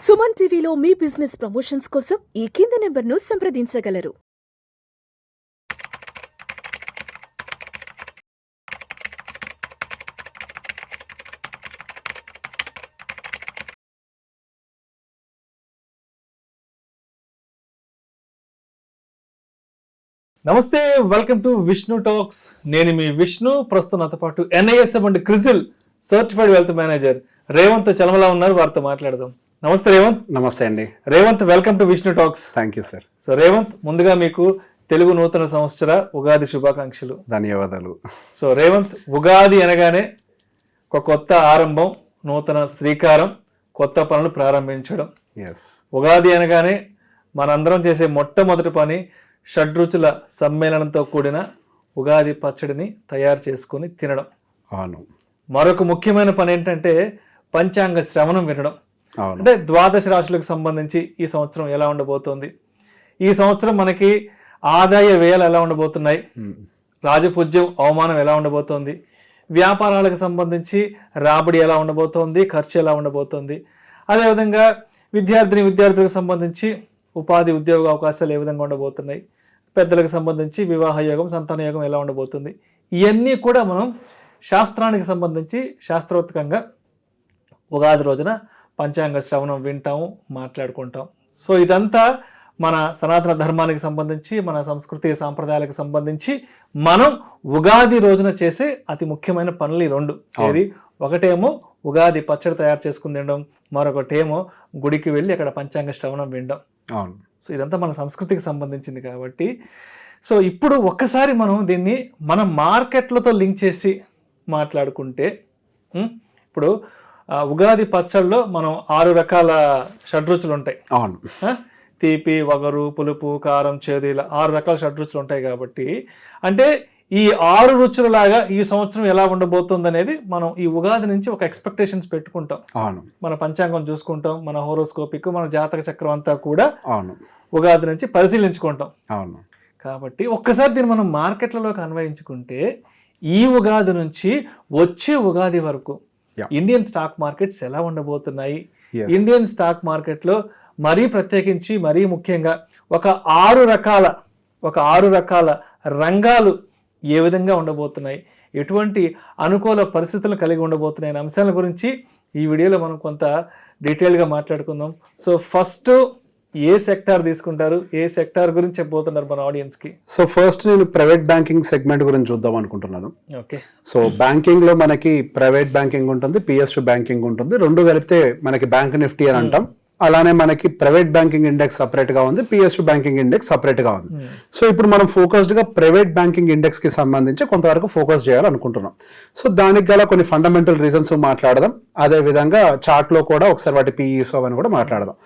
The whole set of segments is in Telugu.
సుమన్ టీవీలో మీ బిజినెస్ ప్రమోషన్స్ కోసం ఈ కింది నెంబర్ను సంప్రదించగలరు. నమస్తే, వెల్కమ్ టు విష్ణు టాక్స్. నేను మీ విష్ణు. ప్రస్తుతం నాతో పాటు NISM and Crisil certified wealth manager Revanth Chalamala ఉన్నారు. వారితో మాట్లాడదాం. నమస్తే రేవంత్. నమస్తే అండి. Revanth, welcome to Vishnu talks. Thank you sir. So Revanth, ముందుగా మీకు తెలుగు నూతన సంవత్సర ఉగాది శుభాకాంక్షలు. ధన్యవాదాలు. సో రేవంత్, ఉగాది అనగానే ఒక కొత్త ఆరంభం, నూతన శ్రీకారం, కొత్త పనులు ప్రారంభించడం. ఎస్, ఉగాది అనగానే మనందరం చేసే మొట్టమొదటి పని షడ్రుచుల సమ్మేళనంతో కూడిన ఉగాది పచ్చడిని తయారు చేసుకొని తినడం. అవును. మరొక ముఖ్యమైన పని ఏంటంటే పంచాంగ శ్రవణం వినడం. అవును. అంటే ద్వాదశ రాశులకు సంబంధించి ఈ సంవత్సరం ఎలా ఉండబోతోంది, ఈ సంవత్సరం మనకి ఆదాయ వ్యయాలు ఎలా ఉండబోతున్నాయి, రాజపూజ్యం అవమానం ఎలా ఉండబోతోంది, వ్యాపారాలకు సంబంధించి రాబడి ఎలా ఉండబోతోంది, ఖర్చు ఎలా ఉండబోతోంది, అదేవిధంగా విద్యార్థులకు సంబంధించి ఉపాధి ఉద్యోగ అవకాశాలు ఏ విధంగా ఉండబోతున్నాయి, పెద్దలకు సంబంధించి వివాహ యోగం, సంతాన యోగం ఎలా ఉండబోతుంది, ఇవన్నీ కూడా మనం శాస్త్రానికి సంబంధించి శాస్త్రోక్తంగా ఉగాది రోజున పంచాంగ శ్రవణం వింటాము, మాట్లాడుకుంటాం. సో ఇదంతా మన సనాతన ధర్మానికి సంబంధించి, మన సంస్కృతి సాంప్రదాయాలకు సంబంధించి మనం ఉగాది రోజున చేసే అతి ముఖ్యమైన పనులు ఈ రెండు. ఏది, ఒకటేమో ఉగాది పచ్చడి తయారు చేసుకుని తినడం, మరొకటేమో గుడికి వెళ్ళి అక్కడ పంచాంగ శ్రవణం వినడం. అవును. సో ఇదంతా మన సంస్కృతికి సంబంధించింది కాబట్టి, సో ఇప్పుడు ఒక్కసారి మనం దీన్ని మన మార్కెట్లతో లింక్ చేసి మాట్లాడుకుంటే, ఇప్పుడు ఉగాది పచ్చళ్ళలో మనం 6 రకాల షడ్రుచులు ఉంటాయి. అవును. తీపి, వగరు, పులుపు, కారం, చేదు, ఇలా 6 రకాల షడ్రుచులు ఉంటాయి. కాబట్టి అంటే ఈ 6 రుచుల లాగా ఈ సంవత్సరం ఎలా ఉండబోతుంది అనేది మనం ఈ ఉగాది నుంచి ఒక ఎక్స్పెక్టేషన్స్ పెట్టుకుంటాం. అవును. మన పంచాంగం చూసుకుంటాం, మన హోరోస్కోపిక్, మన జాతక చక్రం అంతా కూడా అవును ఉగాది నుంచి పరిశీలించుకుంటాం. అవును. కాబట్టి ఒక్కసారి దీన్ని మనం మార్కెట్లలోకి అన్వయించుకుంటే, ఈ ఉగాది నుంచి వచ్చే ఉగాది వరకు ఇండియన్ స్టాక్ మార్కెట్స్ ఎలా ఉండబోతున్నాయి, ఇండియన్ స్టాక్ మార్కెట్లో మరీ ప్రత్యేకించి మరీ ముఖ్యంగా ఒక 6 రకాల రంగాలు ఏ విధంగా ఉండబోతున్నాయి, ఎటువంటి అనుకూల పరిస్థితులు కలిగి ఉండబోతున్నాయి అనే అంశాల గురించి ఈ వీడియోలో మనం కొంత డీటెయిల్గా మాట్లాడుకుందాం. సో ఫస్ట్ ఏ సెక్టార్ తీసుకుంటారు, ఏ సెక్టార్ గురించి చెప్పబోతున్నారు మన ఆడియన్స్ కి? సో ఫస్ట్ నేను ప్రైవేట్ బ్యాంకింగ్ సెగ్మెంట్ గురించి చూద్దాం అనుకుంటున్నాను. ఓకే. సో బ్యాంకింగ్ లో మనకి ప్రైవేట్ బ్యాంకింగ్ ఉంటుంది, PSU బ్యాంకింగ్ ఉంటుంది. రెండు కలిపితే మనకి బ్యాంక్ నిఫ్టీ అని అంటాం. అలానే మనకి ప్రైవేట్ బ్యాంకింగ్ ఇండెక్స్ సపరేట్ గా ఉంది, PSU బ్యాంకింగ్ ఇండెక్స్ సపరేట్ గా ఉంది. సో ఇప్పుడు మనం ఫోకస్డ్ గా ప్రైవేట్ బ్యాంకింగ్ ఇండెక్స్ కి సంబంధించి కొంతవరకు ఫోకస్ చేయాలనుకుంటున్నాం. సో దానికి గల కొన్ని ఫండమెంటల్ రీజన్స్ మాట్లాడదాం. అదే విధంగా చార్ట్ లో కూడా ఒకసారి వాటి PEs అవన్నీ కూడా మాట్లాడదాం.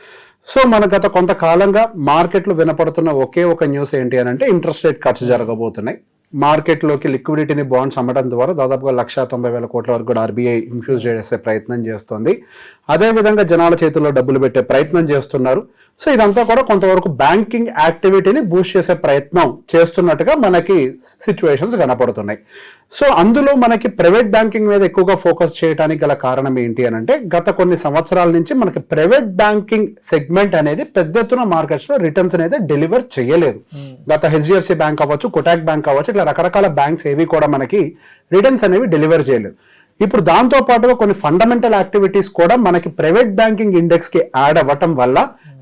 సో మన గత కొంతకాలంగా మార్కెట్లో వినపడుతున్న ఒకే ఒక న్యూస్ ఏంటి అని అంటే, ఇంట్రెస్ట్ రేట్ కట్స్ జరగబోతున్నాయి. మార్కెట్లోకి లిక్విడిటీని బాండ్స్ అమ్మడం ద్వారా దాదాపుగా 1,90,000 కోట్ల వరకు కూడా RBI ఇన్ఫ్యూజ్ చేసే ప్రయత్నం చేస్తుంది. అదేవిధంగా జనాల చేతుల్లో డబ్బులు పెట్టే ప్రయత్నం చేస్తున్నారు. సో ఇదంతా కూడా కొంతవరకు బ్యాంకింగ్ యాక్టివిటీని బూస్ట్ చేసే ప్రయత్నం చేస్తున్నట్టుగా మనకి సిచ్యువేషన్స్ కనపడుతున్నాయి. సో అందులో మనకి ప్రైవేట్ బ్యాంకింగ్ మీద ఎక్కువగా ఫోకస్ చేయడానికి గల కారణం ఏంటి అని అంటే, గత కొన్ని సంవత్సరాల నుంచి మనకి ప్రైవేట్ బ్యాంకింగ్ సెగ్మెంట్ అనేది పెద్ద ఎత్తున మార్కెట్స్ లో రిటర్న్స్ అనేది డెలివర్ చేయలేదు. గత HDFC బ్యాంక్ అవ్వచ్చు, కొటాక్ బ్యాంక్ అవ్వచ్చు, ఇట్లా రకరకాల బ్యాంక్స్ ఏవి కూడా మనకి రిటర్న్స్ అనేవి డెలివర్ చేయలేదు. ఇప్పుడు దాంతో పాటుగా కొన్ని ఫండమెంటల్ యాక్టివిటీస్ కూడా మనకి ప్రైవేట్ బ్యాంకింగ్ ఇండెక్స్ కి యాడ్ అవ్వటం వల్ల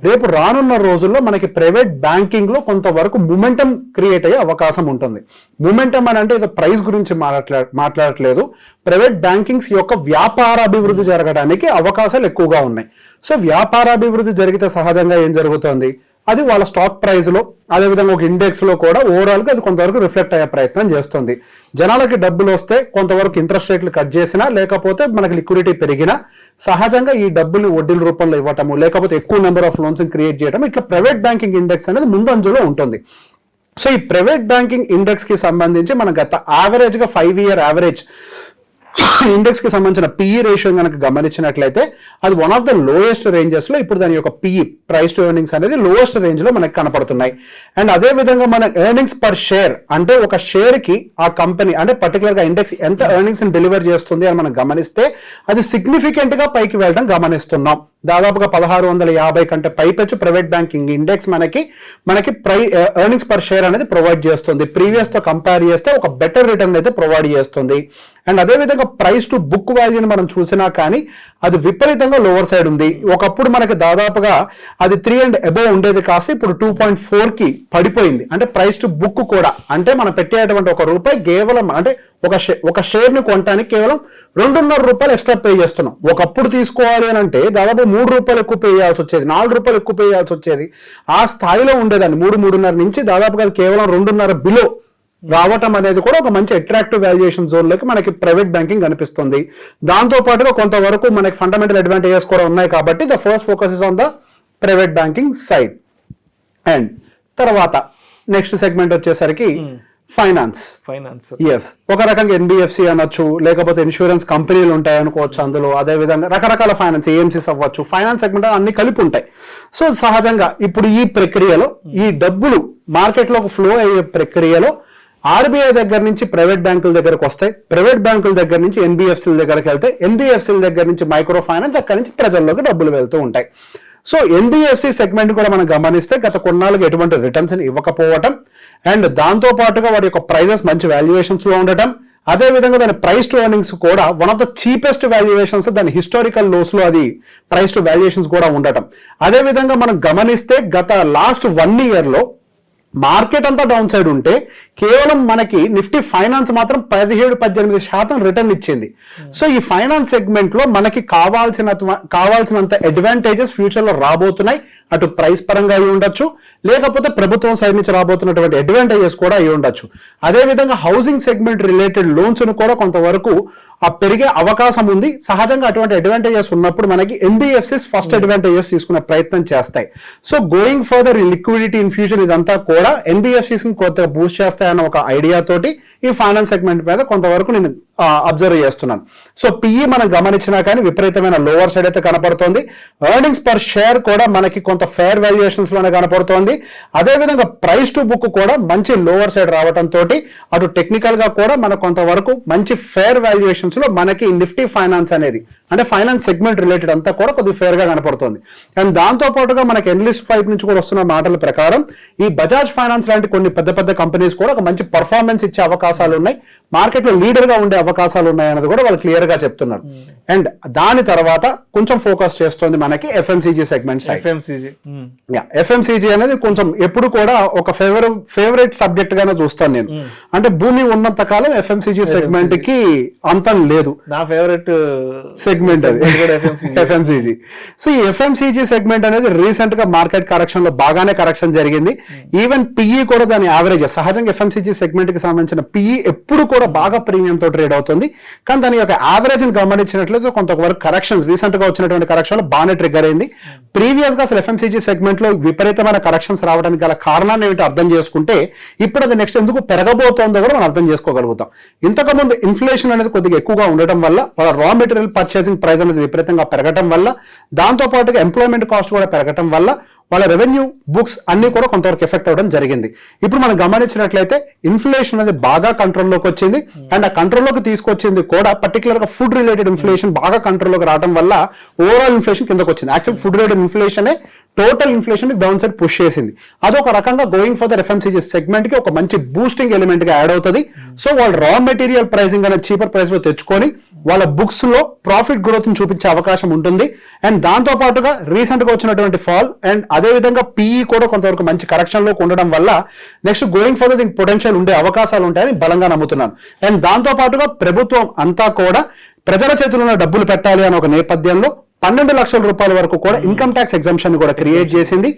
రేపు రానున్న రోజుల్లో మనకి ప్రైవేట్ బ్యాంకింగ్ లో కొంతవరకు మూమెంటం క్రియేట్ అయ్యే అవకాశం ఉంటుంది. మూమెంటం అని అంటే ఇది ప్రైస్ గురించి మాట్లాడట్లేదు. ప్రైవేట్ బ్యాంకింగ్స్ యొక్క వ్యాపారాభివృద్ధి జరగడానికి అవకాశాలు ఎక్కువగా ఉన్నాయి. సో వ్యాపారాభివృద్ధి జరిగితే సహజంగా ఏం జరుగుతుంది, అది వాళ్ళ స్టాక్ ప్రైస్ లో, అదేవిధంగా ఒక ఇండెక్స్ లో కూడా ఓవరాల్ గా అది కొంతవరకు రిఫ్లెక్ట్ అయ్యే ప్రయత్నం చేస్తుంది. జనాలకి డబ్బులు వస్తే కొంతవరకు ఇంట్రెస్ట్ రేట్లు కట్ చేసినా, లేకపోతే మనకి లిక్విడిటీ పెరిగినా సహజంగా ఈ డబ్బులు వడ్డీల రూపంలో ఇవ్వటము, లేకపోతే ఎక్కువ నెంబర్ ఆఫ్ లోన్స్ క్రియేట్ చేయడం, ఇట్లా ప్రైవేట్ బ్యాంకింగ్ ఇండెక్స్ అనేది ముందంజలో ఉంటుంది. సో ఈ ప్రైవేట్ బ్యాంకింగ్ ఇండెక్స్ కి సంబంధించి మన గత యావరేజ్ గా 5-year యావరేజ్ ఇండెక్స్ కి సంబంధించిన పిఈ రేషియో కనుక గమనించినట్లయితే అది one of the lowest ranges లో ఇప్పుడు దాని యొక్క పిఈ ప్రైస్ టు ఎర్నింగ్స్ అనేది లోయెస్ట్ రేంజ్ లో మనకి కనపడుతున్నాయి. అండ్ అదే విధంగా మన ఎర్నింగ్స్ పర్ షేర్ అంటే ఒక షేర్ కి ఆ కంపెనీ అంటే పర్టికులర్ గా ఇండెక్స్ ఎంత ఎర్నింగ్స్ డెలివర్ చేస్తుంది అని మనం గమనిస్తే అది సిగ్నిఫికెంట్ గా పైకి వెళ్ళడం గమనిస్తున్నాం. దాదాపుగా 1650 కంటే పైపెచ్చు ప్రైవేట్ బ్యాంకింగ్ ఇండెక్స్ మనకి ఎర్నింగ్స్ పర్ షేర్ అనేది ప్రొవైడ్ చేస్తుంది. ప్రీవియస్ తో కంపేర్ చేస్తే ఒక బెటర్ రిటర్న్ అయితే ప్రొవైడ్ చేస్తుంది. అండ్ అదే విధంగా ప్రైస్ టు బుక్ వాల్యూని మనం చూసినా కానీ అది విపరీతంగా లోవర్ సైడ్ ఉంది. ఒకప్పుడు మనకి దాదాపుగా అది 3 and above ఉండేది కాస్త ఇప్పుడు 2.4 కి పడిపోయింది. అంటే ప్రైస్ టు బుక్ కూడా అంటే మనం పెట్టేటువంటి ₹1 కేవలం అంటే ఒక షేర్ ని కొనడానికి కేవలం ₹2.5 ఎక్స్ట్రా పే చేస్తున్నాం. ఒకప్పుడు తీసుకోవాలి అని అంటే దాదాపు ₹3 ఎక్కువ పే చేయాల్సి వచ్చేది, ₹4 ఎక్కువ పే చేయాల్సి వచ్చేది. ఆ స్థాయిలో ఉండేదాన్ని 3-3.5 నుంచి దాదాపుగా కేవలం 2.5 బిలో రావటం అనేది కూడా ఒక మంచి అట్రాక్టివ్ వాల్యుయేషన్ జోన్ లోకి మనకి ప్రైవేట్ బ్యాంకింగ్ కనిపిస్తుంది. దాంతో పాటుగా కొంతవరకు మనకి ఫండమెంటల్ అడ్వాంటేజెస్ కూడా ఉన్నాయి కాబట్టి the first focus is on the private banking side. And తర్వాత నెక్స్ట్ సెగ్మెంట్ వచ్చేసరికి ఫైనాన్స్. ఎస్, ఒక రకంగా ఎన్బిఎఫ్సి అనొచ్చు, లేకపోతే ఇన్సూరెన్స్ కంపెనీలు ఉంటాయి అనుకోవచ్చు అందులో. అదే విధంగా రకరకాల ఫైనాన్స్ ఏఎంసీస్ అవ్వచ్చు, ఫైనాన్స్ సెగ్మెంట్ అన్ని కలిపి ఉంటాయి. సో సహజంగా ఇప్పుడు ఈ ప్రక్రియలో ఈ డబ్బులు మార్కెట్లోకి ఫ్లో అయ్యే ప్రక్రియలో ఆర్బీఐ దగ్గర నుంచి ప్రైవేట్ బ్యాంకుల దగ్గరకు వస్తాయి, ప్రైవేట్ బ్యాంకుల దగ్గర నుంచి ఎన్బిఎఫ్సీల దగ్గరకు వెళ్తాయి, ఎన్బిఎఫ్సీల దగ్గర నుంచి మైక్రో ఫైనాన్స్, అక్కడి నుంచి ప్రజల్లోకి డబ్బులు వెళ్తూ ఉంటాయి. సో ఎన్బిఎఫ్సి సెగ్మెంట్ కూడా మనం గమనిస్తే గత కొన్నాళ్ళకి ఎటువంటి రిటర్న్స్ ఇవ్వకపోవటం అండ్ దాంతో పాటుగా వాటి యొక్క ప్రైజెస్ మంచి వాల్యుయేషన్స్ లో ఉండటం, అదే విధంగా దాని ప్రైస్ టు ఎర్నింగ్స్ కూడా one of the cheapest valuations, దాని హిస్టారికల్ లోస్ లో అది ప్రైస్ టు వాల్యుయేషన్స్ కూడా ఉండటం. అదే విధంగా మనం గమనిస్తే గత లాస్ట్ 1 year లో మార్కెట్ అంతా డౌన్ సైడ్ ఉంటే కేవలం మనకి నిఫ్టీ ఫైనాన్స్ మాత్రం 17-18% రిటర్న్ ఇచ్చింది. సో ఈ ఫైనాన్స్ సెగ్మెంట్ లో మనకి కావాల్సినంత అడ్వాంటేజెస్ ఫ్యూచర్ లో రాబోతున్నాయి. అటు ప్రైస్ పరంగా అయి ఉండొచ్చు, లేకపోతే ప్రభుత్వం సైడ్ నుంచి రాబోతున్నటువంటి అడ్వాంటేజెస్ కూడా అయి ఉండొచ్చు. అదే విధంగా హౌసింగ్ సెగ్మెంట్ రిలేటెడ్ లోన్స్ ను కూడా కొంతవరకు పెరిగే అవకాశం ఉంది. సహజంగా అటువంటి అడ్వాంటేజెస్ ఉన్నప్పుడు మనకి ఎన్బిఎఫ్సిస్ ఫస్ట్ అడ్వాంటేజెస్ తీసుకునే ప్రయత్నం చేస్తాయి. సో గోయింగ్ ఫర్దర్ ఈ లిక్విడిటీ ఇన్ఫ్యూజన్ ఇదంతా కూడా ఎన్బిఎఫ్సిస్ కొత్తగా బూస్ట్ చేస్తాయన్న ఒక ఐడియా తోటి ఈ ఫైనాన్స్ సెగ్మెంట్ మీద కొంతవరకు నేను అబ్జర్వ్ చేస్తున్నాను. సో పిఈ మనం గమనించినా కానీ విపరీతమైన లోవర్ సైడ్ అయితే కనపడుతోంది. ఎర్నింగ్స్ పర్ షేర్ కూడా మనకి కొంత ఫేర్ వాల్యుయేషన్స్ లోనే కనపడుతోంది. అదే విధంగా ప్రైస్ టు బుక్ కూడా మంచి లోవర్ సైడ్ రావడంతో అటు టెక్నికల్ గా కూడా మనకు కొంతవరకు మంచి ఫేర్ వాల్యుయేషన్స్ లో మనకి నిఫ్టీ ఫైనాన్స్ అనేది అంటే ఫైనాన్స్ సెగ్మెంట్ రిలేటెడ్ అంతా కూడా కొద్దిగా ఫేర్ గా కనపడుతుంది. అండ్ దాంతో పాటుగా మనకి ఎనలిస్ట్ వైపు నుంచి కూడా వస్తున్న మాటల ప్రకారం ఈ బజాజ్ ఫైనాన్స్ లాంటి కొన్ని పెద్ద పెద్ద కంపెనీస్ కూడా ఒక మంచి పర్ఫార్మెన్స్ ఇచ్చే అవకాశాలు ఉన్నాయి, మార్కెట్ లో లీడర్ గా ఉండే అవకాశాలు ఉన్నాయి అనేది కూడా వాళ్ళు క్లియర్ గా చెప్తున్నారు. అండ్ దాని తర్వాత కొంచెం ఫోకస్ చేస్తుంది మనకి ఎఫ్ఎంసీజీ సెగ్మెంట్ సైడ్. ఎఫ్ఎంసీజీ అనేది కొంచెం ఎప్పుడు కూడా ఒక ఫేవరెట్ సబ్జెక్ట్ గానే చూస్తాను నేను. అంటే భూమి ఉన్నంత కాలం ఎఫ్ఎంసీజీ సెగ్మెంట్ కి అంతం లేదు. నా ఫేవరెట్ సెగ్మెంట్ అది ఎఫ్ఎంసీజీ. సో ఈ ఎఫ్ఎంసీజీ సెగ్మెంట్ అనేది రీసెంట్ గా మార్కెట్ కరెక్షన్ లో బాగానే కరెక్షన్ జరిగింది. ఈవెన్ పిఈ కూడా దాని యావరేజ్ సహజంగా ఎఫ్ఎంసీజీ సెగ్మెంట్ కి సంబంధించిన పిఈ ఎప్పుడు కూడా బాగా ప్రీమియం తో ట్రేడ్ అవుతుంది. కానీ దాని యొక్క యావరేజ్ ని గమనించినట్లయితే కొంతవరకు కరెక్షన్స్ రీసెంట్ గా వచ్చినటువంటి కరెక్షన్ లో బాగానే ట్రిగ్గర్ అయింది. ప్రీవియస్ గా అసలు ఎఫ్ఎంసీజీ సెగ్మెంట్ లో విపరీతమైన కరెక్షన్స్ రావడానికి గల కారణాన్ని ఏమిటి అర్థం చేసుకుంటే ఇప్పుడు అది నెక్స్ట్ ఎందుకు పెరగబోతోందో కూడా మనం అర్థం చేసుకోగలుగుతాం. ఇంతకు ముందు ఇన్ఫ్లేషన్ అనేది కొద్దిగా ఎక్కువగా ఉండటం వల్ల వాళ్ళ రా మెటీరియల్ పర్చేసింగ్ ప్రైస్ అనేది విపరీతంగా పెరగటం వల్ల, దాంతో పాటుగా ఎంప్లాయ్మెంట్ కాస్ట్ కూడా పెరగటం వల్ల వాళ్ళ రెవెన్యూ బుక్స్ అన్ని కూడా కొంతవరకు ఎఫెక్ట్ అవ్వడం జరిగింది. ఇప్పుడు మనం గమనించినట్లయితే ఇన్ఫ్లేషన్ అనేది బాగా కంట్రోల్లోకి వచ్చింది. అండ్ ఆ కంట్రోల్లోకి తీసుకొచ్చింది కూడా పర్టికులర్ గా ఫుడ్ రిలేటెడ్ ఇన్ఫ్లేషన్ బాగా కంట్రోల్లోకి రావడం వల్ల ఓవరాల్ ఇన్ఫ్లేషన్ కిందకు వచ్చింది. Actual food related inflation total inflation down side push చేసింది. అదొక రకంగా going for the FMCG segment కి ఒక మంచి బూస్టింగ్ ఎలిమెంట్ గా యాడ్ అవుతుంది. సో వాళ్ళ రా మెటీరియల్ ప్రైసింగ్ అనేది చీపర్ ప్రైస్ లో తెచ్చుకొని వాళ్ళ బుక్స్ లో ప్రాఫిట్ గ్రోత్ ని చూపించే అవకాశం ఉంటుంది. అండ్ దాంతో పాటుగా రీసెంట్ గా వచ్చినటువంటి ఫాల్ అండ్ అదే విధంగా పిఈ కూడా కొంతవరకు మంచి కరెక్షన్ లో ఉండడం వల్ల నెక్స్ట్ గోయింగ్ ఫర్ దీనికి పొటెన్షియల్ ఉండే అవకాశాలు ఉంటాయని బలంగా నమ్ముతున్నాను. అండ్ దాంతో పాటుగా ప్రభుత్వం అంతా కూడా ప్రజల చేతుల్లో డబ్బులు పెట్టాలి అనే ఒక నేపథ్యంలో 12 లక్షల రూపాయల వరకు కూడా ఇన్కమ్ ట్యాక్స్ ఎగ్జామ్షన్ కూడా క్రియేట్ చేసింది.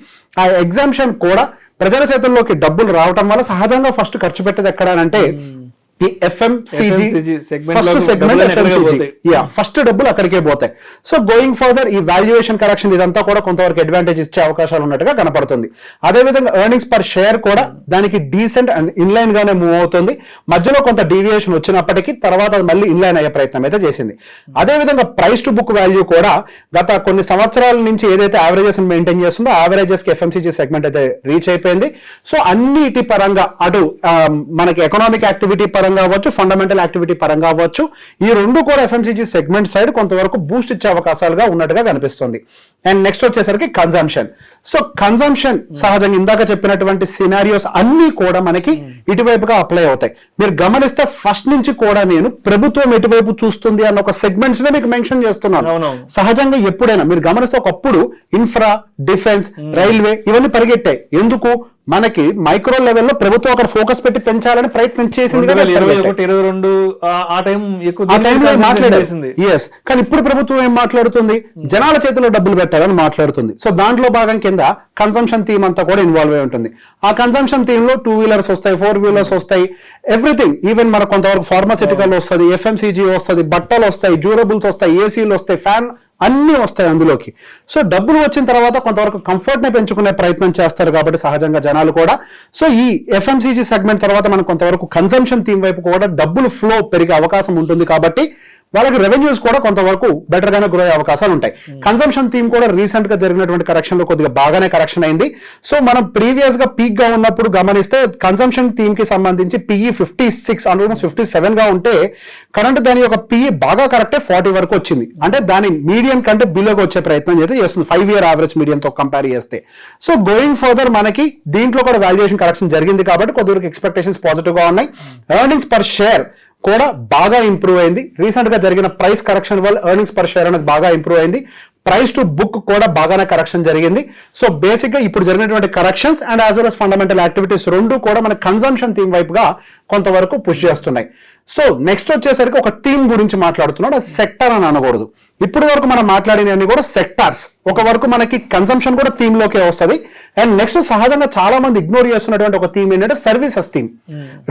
ఆ ఎగ్జామ్షన్ కూడా ప్రజల చేతుల్లోకి డబ్బులు రావటం వల్ల సహజంగా ఫస్ట్ ఖర్చు పెట్టేది ఎక్కడానంటే ఈ ఎఫ్ఎంసీజీ segment ఫస్ట్ లోకి సెగ్మెంట్ డబ్బులు ఎక్కడికి ఎఫ్ఎంసీజీ పోతాయి? ఫస్ట్ డబ్బులు అక్కడికే పోతాయి. సో గోయింగ్ ఫర్దర్ ఈ వాల్యుయేషన్ కరెక్షన్ ఇదంతా కూడా కొంతవరకు అడ్వాంటేజ్ ఇచ్చే అవకాశాలు ఉన్నట్టుగా కనపడుతుంది. అదేవిధంగా ఎర్నింగ్స్ పర్ షేర్ కూడా దానికి డీసెంట్ అండ్ ఇన్లైన్ గానే మూవ్ అవుతుంది. మధ్యలో కొంత డీవియేషన్ వచ్చినప్పటికీ తర్వాత అది మళ్ళీ ఇన్లైన్ అయ్యే ప్రయత్నం అయితే చేసింది. అదేవిధంగా ప్రైస్ టు బుక్ వాల్యూ కూడా గత కొన్ని సంవత్సరాల నుంచి ఏదైతే యావరేజెస్ మెయింటైన్ చేస్తుందో యావరేజెస్ కి ఎఫ్ఎంసీజీ సెగ్మెంట్ అయితే రీచ్ అయిపోయింది. సో అన్నిటి పరంగా అటు మనకి ఎకనామిక్ యాక్టివిటీ పరంగా అవ్వచ్చు, ఫండమెంటల్ యాక్టివిటీ పరంగా అవ్వచ్చు, ఈ రెండు కూడా ఎఫ్ఎంసీజీ సెగ్మెంట్ సైడ్ కొంతవరకు బూస్ట్ ఇచ్చే అవకాశాలుగా ఉన్నట్టుగా కనిపిస్తుంది. అండ్ నెక్స్ట్ వచ్చేసరికి కన్జంప్షన్. సో కన్జంప్షన్ సహజంగా ఇందాక చెప్పినటువంటి సినారియోస్ అన్ని కూడా మనకి ఇటువైపుగా అప్లై అవుతాయి. మీరు గమనిస్తే ఫస్ట్ నుంచి కూడా నేను ప్రభుత్వం ఎటువైపు చూస్తుంది అన్న ఒక సెగ్మెంట్స్ నే మీకు మెన్షన్ చేస్తున్నాను. సహజంగా ఎప్పుడైనా మీరు గమనిస్తే ఒకప్పుడు ఇన్ఫ్రా, డిఫెన్స్, రైల్వే ఇవన్నీ పరిగెట్టాయి. ఎందుకు? మనకి మైక్రో లెవెల్లో ప్రభుత్వం అక్కడ ఫోకస్ పెట్టి పెంచాలని ప్రయత్నం చేసింది. కానీ ఇప్పుడు ప్రభుత్వం ఏం మాట్లాడుతుంది? జనాల చేతిలో డబ్బులు పెట్టాలని మాట్లాడుతుంది. సో దాంట్లో భాగం కింద కన్సంప్షన్ థీమ్ అంతా కూడా ఇన్వాల్వ్ అయి ఉంటుంది. ఆ కన్సంప్షన్ థీమ్ లో 2 వీలర్స్ వస్తాయి, 4 వీలర్స్ వస్తాయి, ఎవ్రీథింగ్. ఈవెన్ మన కొంతవరకు ఫార్మాసిటికల్ వస్తుంది, ఎఫ్ఎంసీజీ వస్తుంది, బట్టలు వస్తాయి, డ్యూరబుల్స్ వస్తాయి, ఏసీలు వస్తాయి, ఫ్యాన్ అన్ని వస్తాయి అందులోకి. సో డబ్బులు వచ్చిన తర్వాత కొంతవరకు కంఫర్ట్ ని పెంచుకునే ప్రయత్నం చేస్తారు కాబట్టి సహజంగా జనాలు కూడా. సో ఈ ఎఫ్ఎంసీజీ సెగ్మెంట్ తర్వాత మనం కొంతవరకు కన్సంప్షన్ థీమ్ వైపు కూడా డబ్బులు ఫ్లో పెరిగే అవకాశం ఉంటుంది కాబట్టి వాళ్ళకి రెవెన్యూస్ కూడా కొంతవరకు బెటర్ గానే గ్రో అయ్యే అవకాశాలు ఉంటాయి. కన్సంప్షన్ థీమ్ కూడా రీసెంట్ గా జరిగినటువంటి కరెక్షన్ లో కొద్దిగా బాగానే కరెక్షన్ అయింది. సో మనం ప్రీవియస్ గా పీక్ గా ఉన్నప్పుడు గమనిస్తే కన్సంప్షన్ థీమ్ కి సంబంధించి పిఈ 56 ఆల్మోస్ట్ 57 గా ఉంటే కరెంట్ దాని యొక్క పిఈ బాగా కరెక్టే 40 వరకు వచ్చింది. అంటే దాని మీడియం కంటే బిలోకి వచ్చే ప్రయత్నం అయితే చేస్తుంది 5 year యావరేజ్ మీడియం తో కంపేర్ చేస్తే. సో గోయింగ్ ఫర్దర్ మనకి దీంట్లో కూడా వాల్యుయేషన్ కరెక్షన్ జరిగింది కాబట్టి కొద్దివరకు ఎక్స్పెక్టేషన్స్ పాజిటివ్ గా ఉన్నాయి. ఎర్నింగ్స్ పర్ షేర్ కూడా బాగా ఇంప్రూవ్ అయింది. రీసెంట్ గా జరిగిన ప్రైస్ కరెక్షన్ వల్ల ఎర్నింగ్స్ పర్ షేర్ అనేది బాగా ఇంప్రూవ్ అయింది. ప్రైస్ టు బుక్ కూడా బాగానే కరెక్షన్ జరిగింది. సో బేసిక్ గా ఇప్పుడు జరిగినటువంటి corrections and as well as fundamental activities రెండు కూడా మన కన్సంప్షన్ థీమ్ వైపుగా కొంతవరకు పుష్ చేస్తున్నాయి. సో నెక్స్ట్ వచ్చేసరికి ఒక థీమ్ గురించి మాట్లాడుతున్నాడు, అది సెక్టర్ అని అనకూడదు. ఇప్పుడు వరకు మనం మాట్లాడినవన్నీ కూడా సెక్టార్స్. ఒక వరకు మనకి కన్సంప్షన్ కూడా థీమ్ లోకే వస్తుంది. అండ్ నెక్స్ట్ సహజంగా చాలా మంది ఇగ్నోర్ చేస్తున్నటువంటి ఒక థీమ్ ఏంటంటే సర్వీసెస్ థీమ్.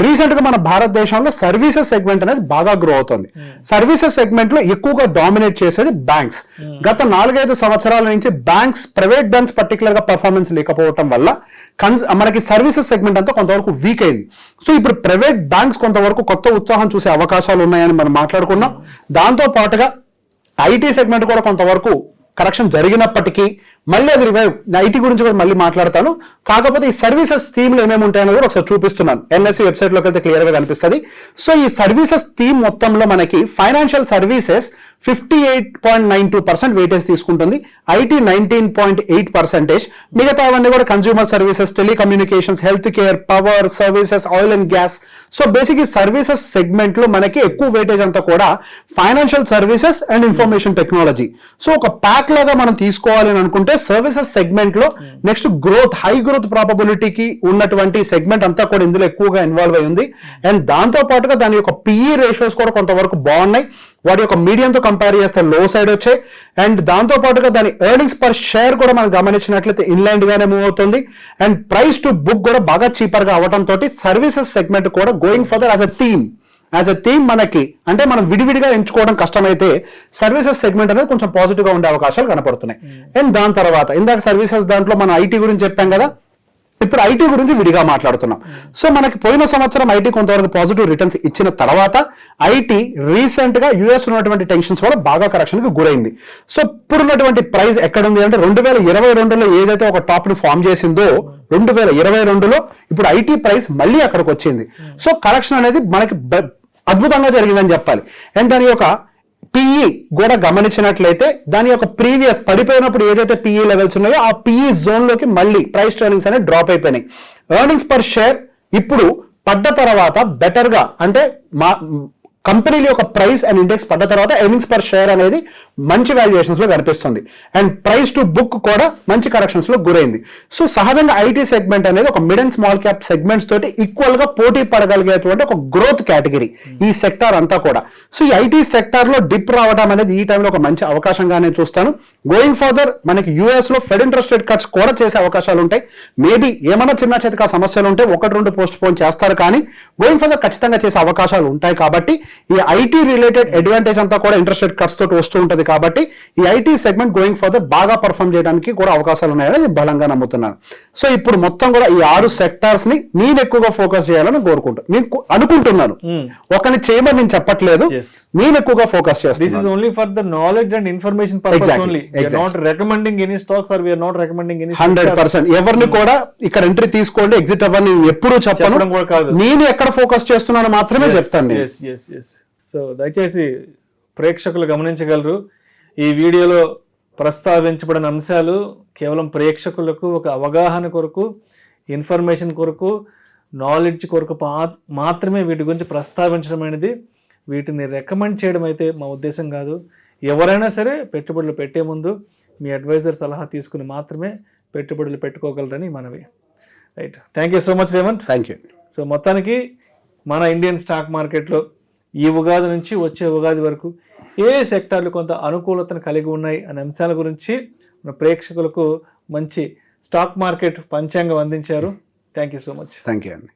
రీసెంట్ గా మన భారతదేశంలో సర్వీసెస్ సెగ్మెంట్ అనేది బాగా గ్రో అవుతుంది. సర్వీసెస్ సెగ్మెంట్ లో ఎక్కువగా డామినేట్ చేసేది బ్యాంక్స్. గత 4-5 సంవత్సరాల నుంచి బ్యాంక్స్, ప్రైవేట్ బ్యాంక్స్ పర్టికులర్ గా పర్ఫార్మెన్స్ లేకపోవడం వల్ల మనకి సర్వీసెస్ సెగ్మెంట్ అంతా కొంతవరకు వీక్ అయింది. సో ఇప్పుడు ప్రైవేట్ బ్యాంక్స్ కొంతవరకు కొత్త ఉత్సాహం చూసే అవకాశాలు ఉన్నాయని మనం మాట్లాడుకున్నాం. దాంతో పాటుగా ఐటీ సెగ్మెంట్ కూడా కొంతవరకు కరెక్షన్ జరిగినప్పటికీ మళ్ళీ అది రివైవ్, ఐటీ గురించి కూడా మళ్ళీ మాట్లాడతాను. కాకపోతే ఈ సర్వీసెస్ థీమ్లు ఏమేమి ఉంటాయని కూడా ఒకసారి చూపిస్తున్నాను. ఎన్ఎస్సి వెబ్సైట్ లోకి వెళ్తే క్లియర్ గా కనిపిస్తుంది. సో ఈ సర్వీసెస్ థీమ్ మొత్తంలో మనకి ఫైనాన్షియల్ సర్వీసెస్ 58.92% వెయిటేజ్ తీసుకుంటుంది, ఐటీ 19.8%, మిగతా అవన్నీ కూడా consumer services, telecommunications, health care, power services, oil and gas. So basic ఈ సర్వీసెస్ సెగ్మెంట్ లో మనకి ఎక్కువ వెయిటేజ్ అంతా కూడా financial services and information technology. So ఒక ప్యాక్ లాగా మనం తీసుకోవాలి అని అనుకుంటే సర్వీసెస్ సెగ్మెంట్ లో నెక్స్ట్ గ్రోత్, హై గ్రోత్ ప్రాబబిలిటీకి ఉన్నటువంటి సెగ్మెంట్ అంతా కూడా ఇందులో ఎక్కువగా ఇన్వాల్వ్ అయి ఉంది. అండ్ దాంతో పాటుగా దాని యొక్క పిఈ రేషియోస్ కూడా కొంతవరకు బాగున్నాయి. వాటి యొక్క మీడియంతో కంపేర్ చేస్తే లో సైడ్ వచ్చాయి. అండ్ దాంతో పాటుగా దాని ఎర్నింగ్స్ పర్ షేర్ కూడా మనం గమనించినట్లయితే ఇన్లైన్ గానే మూవ్ అవుతుంది. అండ్ ప్రైస్ టు బుక్ కూడా బాగా చీపర్ గా అవడంతో సర్వీసెస్ సెగ్మెంట్ కూడా going further as a theme మనకి అంటే మనం విడివిడిగా ఎంచుకోవడం కష్టమైతే సర్వీసెస్ సెగ్మెంట్ అనేది కొంచెం పాజిటివ్ గా ఉండే అవకాశాలు కనపడుతున్నాయి. అండ్ దాని తర్వాత ఇందాక సర్వీసెస్ దాంట్లో మనం ఐటీ గురించి చెప్పాం కదా, ఇప్పుడు ఐటీ గురించి విడిగా మాట్లాడుతున్నాం. సో మనకి పోయిన సంవత్సరం ఐటీ కొంతవరకు పాజిటివ్ రిటర్న్స్ ఇచ్చిన తర్వాత ఐటీ రీసెంట్ గా యూఎస్ ఉన్నటువంటి టెన్షన్స్ వల్ల బాగా కరెక్షన్ కి గురైంది. సో ఇప్పుడున్నటువంటి ప్రైస్ ఎక్కడుంది అంటే 2022లో ఏదైతే ఒక టాప్ ని ఫామ్ చేసిందో 2022లో ఇప్పుడు ఐటీ ప్రైస్ మళ్ళీ అక్కడికి వచ్చింది. సో కరెక్షన్ అనేది మనకి అద్భుతంగా జరిగిందని చెప్పాలి. అండ్ దాని యొక్క పిఈ కూడా గమనించినట్లయితే దాని యొక్క ప్రీవియస్ పడిపోయినప్పుడు ఏదైతే పిఈ లెవెల్స్ ఉన్నాయో ఆ పిఈ జోన్ లోకి మళ్ళీ ప్రైస్ ఎర్నింగ్స్ అనేది డ్రాప్ అయిపోయినాయి. ఎర్నింగ్స్ పర్ షేర్ ఇప్పుడు పడ్డ తర్వాత బెటర్ గా అంటే కంపెనీల యొక్క ప్రైస్ అండ్ ఇండెక్స్ పడ్డ తర్వాత ఎర్నింగ్స్ పర్ షేర్ అనేది మంచి వాల్యుయేషన్స్ లో కనిపిస్తుంది అండ్ ప్రైస్ టు బుక్ కూడా మంచి కరెక్షన్స్ లో గురైంది. సో సహజంగా ఐటీ సెగ్మెంట్ అనేది ఒక mid and small cap segments తోటి ఈక్వల్ గా పోటీ పడగలిగేటువంటి ఒక గ్రోత్ కేటగిరీ ఈ సెక్టార్ అంతా కూడా. సో ఈ ఐటీ సెక్టార్ లో డిప్ రావడం అనేది ఈ టైంలో ఒక మంచి అవకాశంగానే చూస్తాను. గోయింగ్ ఫర్దర్ మనకి యూఎస్ లో ఫెడ్ ఇంట్రెస్ట్ రేట్ కట్స్ కూడా చేసే అవకాశాలు ఉంటాయి. మేబీ ఏమైనా చిన్న చితక సమస్యలు ఉంటే 1-2 పోస్ట్ పోన్ చేస్తారు, కానీ గోయింగ్ ఫర్దర్ ఖచ్చితంగా చేసే అవకాశాలు ఉంటాయి. కాబట్టి ఈ ఐటీ రిలేటెడ్ అడ్వాంటేజ్ అంతా కూడా ఇంట్రెస్ట్ రేట్ కట్స్ తోటి వస్తూ ఉంటుంది. కాబట్టి ఈ ఐటీ సెగ్మెంట్ గోయింగ్ ఫర్దర్ బాగా పర్ఫామ్ చేయడానికి కూడా అవకాశాలు ఉన్నాయని బలంగా నమ్ముతున్నాను. సో ఇప్పుడు మొత్తం కూడా ఈ 6 సెక్టార్స్ ని నేను ఎక్కువగా ఫోకస్ చేయాలని అనుకుంటున్నాను. ఒకరిని చేయమని నేను చెప్పట్లేదు, నేను ఎక్కువగా ఫోకస్ చేస్తాను. This is only for the knowledge and information purpose only. We are not recommending any stocks or we are not recommending any 100% ఎవరిని కూడా ఇక్కడ ఎంట్రీ తీసుకోండి ఎగ్జిట్ అవ్వని నేను ఎప్పుడూ చెప్పను. నేను ఎక్కడ ఫోకస్ చేస్తున్నాను మాత్రమే చెప్తాను. సో దయచేసి ప్రేక్షకులు గమనించగలరు, ఈ వీడియోలో ప్రస్తావించబడిన అంశాలు కేవలం ప్రేక్షకులకు ఒక అవగాహన కొరకు, ఇన్ఫర్మేషన్ కొరకు, నాలెడ్జ్ కొరకు మాత్రమే వీటి గురించి ప్రస్తావించడం అనేది, వీటిని రికమెండ్ చేయడం అయితే మా ఉద్దేశం కాదు. ఎవరైనా సరే పెట్టుబడులు పెట్టే ముందు మీ అడ్వైజర్ సలహా తీసుకుని మాత్రమే పెట్టుబడులు పెట్టుకోగలరని మనవి. Right, thank you so much Revanth. Thank you. So మొత్తానికి మన ఇండియన్ స్టాక్ మార్కెట్లో ఈ ఉగాది నుంచి వచ్చే ఉగాది వరకు ఏ సెక్టార్లు కొంత అనుకూలతను కలిగి ఉన్నాయి అనే అంశాల గురించి మన ప్రేక్షకులకు మంచి స్టాక్ మార్కెట్ పంచాంగం అందించారు. Thank you so much. Thank you అండి.